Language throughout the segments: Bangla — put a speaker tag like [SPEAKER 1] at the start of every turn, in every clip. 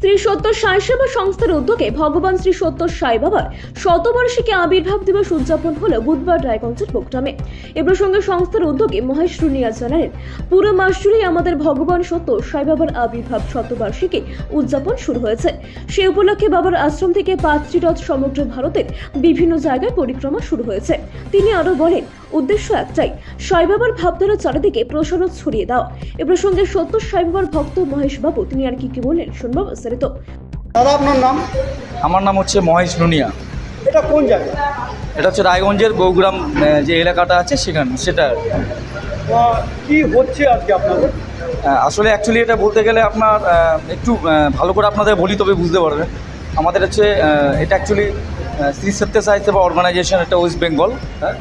[SPEAKER 1] শ্রী সত্য সাই সেবা সংস্থার উদ্যোগে ভগবান শ্রী সত্য সাই বাবার শতবার্ষিকী আবির্ভাব দিবস উদযাপন হলো বুধবার রায়গঞ্জের প্রোগ্রামে। এ প্রসঙ্গে সংস্থার উদ্যোগে মহেশ রুনিয়া জানালেন, পুরো মাস জুড়েই আমাদের ভগবান সত্য সাই বাবার আবির্ভাব শতবার্ষিকী উদযাপন শুরু হয়েছে। সেই উপলক্ষে বাবার আশ্রম থেকে 5টি রথ সমগ্র ভারতের বিভিন্ন জায়গায় পরিক্রমা শুরু হয়েছে। তিনি আরো বলেন, উদ্দেশ্য একটাই, সাই বাবার ভাবধারা চারিদিকে প্রসারণ ছড়িয়ে দাও। এ প্রসঙ্গে সত্য সাই বাবার ভক্ত মহেশ বাবু তিনি আর কি বলেন শুনবো বিস্তারিত।
[SPEAKER 2] দাদা, আপনার নাম?
[SPEAKER 3] আমার নাম হচ্ছে মহেশ রুনিয়া।
[SPEAKER 2] এটা কোন জায়গা?
[SPEAKER 3] এটা হচ্ছে রায়গঞ্জের বৌগ্রাম যে এলাকাটা আছে সেটা।
[SPEAKER 2] কি হচ্ছে আজকে আপনাদের?
[SPEAKER 3] আসলে অ্যাকচুয়ালি এটা বলতে গেলে আপনার একটু ভালো করে আপনাদের বলি, তবে বুঝতে পারবেন। আমাদের হচ্ছে এটা অ্যাকচুয়ালি শ্রী সত্য সাই সেবা অর্গানাইজেশন, এটা ওয়েস্ট বেঙ্গল,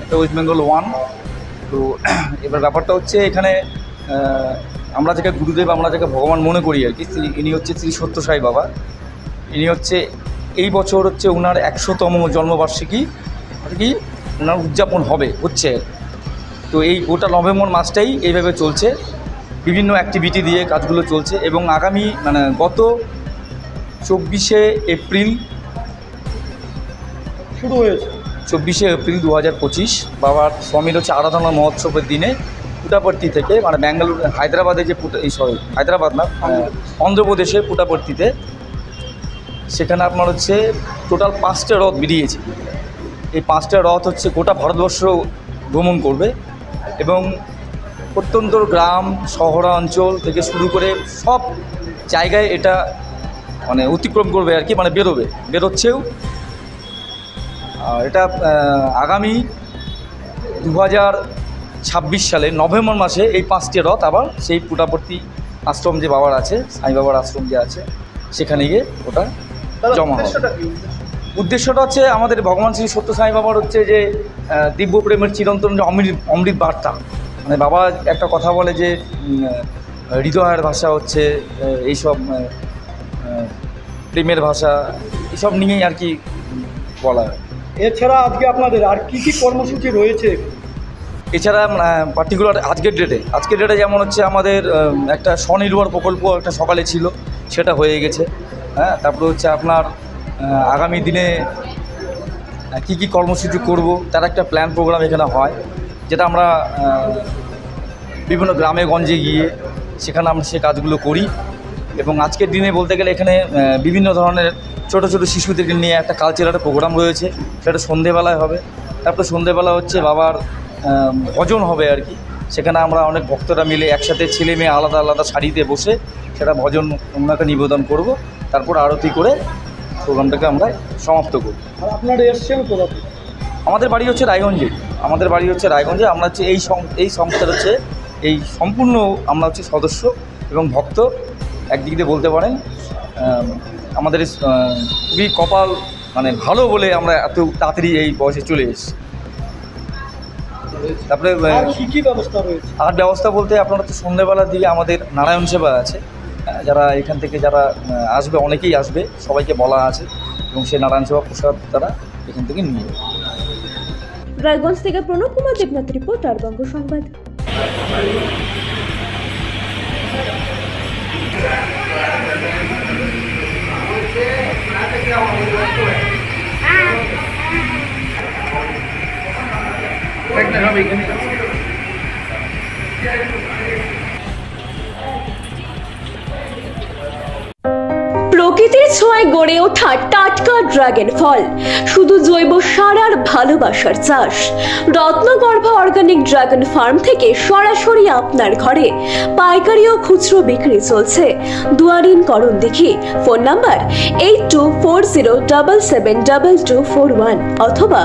[SPEAKER 3] এটা ওয়েস্ট বেঙ্গল 1। তো এবার ব্যাপারটা হচ্ছে এখানে আমরা যাকে গুরুদেব, আমরা যাকে ভগবান মনে করি আর কি, ইনি হচ্ছে শ্রী সত্য সাই বাবা। ইনি হচ্ছে এই বছর হচ্ছে ওনার 100তম জন্মবার্ষিকী আর কি ওনার উদযাপন হচ্ছে। তো এই গোটা নভেম্বর মাসটাই এইভাবে চলছে, বিভিন্ন অ্যাক্টিভিটি দিয়ে কাজগুলো চলছে। এবং আগামী গত 24শে এপ্রিল শুরু হয়েছে, 24শে এপ্রিল 2025 বাবার স্বামীর হচ্ছে আরাধনা মহোৎসবের দিনে পুটাপর্তি থেকে ব্যাঙ্গালুরু, হায়দ্রাবাদে যে হায়দ্রাবাদ না, অন্ধ্রপ্রদেশে পুটাপর্তিতে, সেখানে আপনার হচ্ছে টোটাল 5টা রথ বেরিয়েছে। এই 5টা রথ হচ্ছে গোটা ভারতবর্ষ ভ্রমণ করবে এবং প্রত্যন্ত গ্রাম শহরাঞ্চল থেকে শুরু করে সব জায়গায় এটা অতিক্রম করবে আর কি, বেরোচ্ছেও। এটা আগামী 2026 সালে নভেম্বর মাসে এই 5টি রথ আবার সেই পুটাপর্তি আশ্রম যে বাবার আছে, সাই বাবার আশ্রম যে আছে, সেখানে গিয়ে ওটা জমা হবে। উদ্দেশ্যটা হচ্ছে আমাদের ভগবান শ্রী সত্য সাই বাবার হচ্ছে যে দিব্য প্রেমের চিরন্তন যে অমৃত বার্তা। বাবা একটা কথা বলে যে হৃদয়ের ভাষা হচ্ছে এইসব, প্রেমের ভাষা, এইসব নিয়েই আর কি বলা হয়।
[SPEAKER 2] এছাড়া আজকে আপনাদের আর কি কি কর্মসূচি রয়েছে?
[SPEAKER 3] এছাড়া পার্টিকুলার আজকের ডেটে যেমন হচ্ছে আমাদের একটা স্বনির্ভর প্রকল্প একটা সকালে ছিল, সেটা হয়ে গেছে। তারপরে হচ্ছে আপনার আগামী দিনে কি কি কর্মসূচি করব তার একটা প্ল্যান প্রোগ্রাম এখানে হয়, যেটা আমরা বিভিন্ন গ্রামে গঞ্জে গিয়ে সেখানে আমরা সে কাজগুলো করি। এবং আজকের দিনে বলতে গেলে এখানে বিভিন্ন ধরনের ছোট ছোট শিশুদেরকে নিয়ে একটা কালচারাল প্রোগ্রাম রয়েছে, সেটা সন্ধেবেলায় হবে। তারপরে সন্ধেবেলা হচ্ছে বাবার ভজন হবে আর কি, সেখানে আমরা অনেক ভক্তরা মিলে একসাথে ছেলে মেয়ে আলাদা আলাদা শাড়িতে বসে সেটা ভজন ওনাকে নিবেদন করব। তারপর আরতি করে প্রোগ্রামটাকে আমরা সমাপ্ত করব।
[SPEAKER 2] আর আপনারা এসছেন কোথা থেকে?
[SPEAKER 3] আমাদের বাড়ি হচ্ছে রায়গঞ্জে। আমরা হচ্ছে এই সংস্থার হচ্ছে এই সম্পূর্ণ আমরা হচ্ছে সদস্য এবং ভক্ত। একদিক দিয়ে বলতে পারেন আমাদের খুবই কপাল ভালো বলে আমরা এত তাড়াতাড়ি এই বয়সে চলে এসেছি। তারপরে
[SPEAKER 2] কী ব্যবস্থা রয়েছে?
[SPEAKER 3] আর ব্যবস্থা বলতে আপনার হচ্ছে সন্ধ্যেবেলার দিকে আমাদের নারায়ণ সেবা আছে, যারা এখান থেকে যারা আসবে, অনেকেই আসবে, সবাইকে বলা আছে, এবং সেই নারায়ণ সেবা প্রসাদ তারা এখান থেকে নিয়ে যাবে।
[SPEAKER 1] রায়গঞ্জ থেকে প্রণব কুমার দেবনাথ রিপোর্ট, আর বঙ্গ সংবাদ। প্রকৃতির ছোঁয়ায় গড়ে ওঠা টাটকা ড্রাগন ফল, শুধু জৈব সার আর ভালোবাসার চাষ। রত্নগর্ভ অর্গানিক ড্রাগন ফার্ম থেকে সরাসরি আপনার ঘরে পাইকারি ও খুচরো বিক্রি চলছে। দুয়ারিন করণ দেখি। ফোন নাম্বার 8240772241 অথবা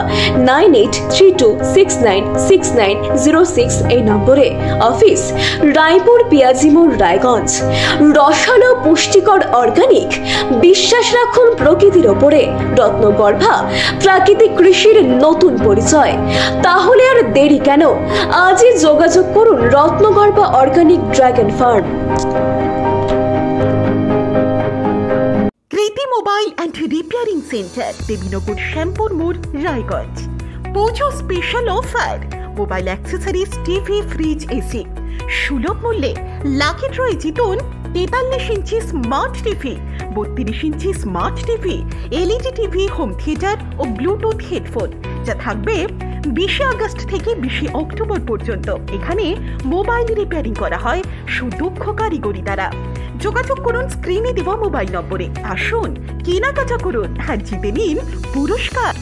[SPEAKER 1] 9832696906 এই নম্বরে। অফিস রায়পুর পিয়াজি মোড়, রায়গঞ্জ। রসালো পুষ্টিকর অর্গানিক, বিশ্বাস রাখুন প্রকৃতির ওপরে। রত্নগর্ভা প্রাকৃতিক কৃষির নতুন পরিচয়। তাহলে আর দেরি কেন? আজই যোগাযোগ করুন Ratnagarbha organic dragon farm.
[SPEAKER 4] Kriti mobile and repairing centre, Debinagar, Shyampur মোড়, Raiganj. Pujo special offer, mobile accessories, TV, fridge, AC সুলভ মূল্যে। লাকি ড্রয়ে জিতুন 43 inch smart TV, 32 inch smart TV, LED TV, home theatre ও ব্লুটুথ হেডফোন, যা থাকবে 20 আগস্ট থেকে 20 অক্টোবর পর্যন্ত। এখানে মোবাইল রিপেয়ারিং করা হয় সুদক্ষ কারিগরি দ্বারা। যোগাযোগ করুন স্ক্রিনে দেওয়া মোবাইল নম্বরে। আসুন, কেনাকাটা করুন আর জিতে নিন পুরস্কার।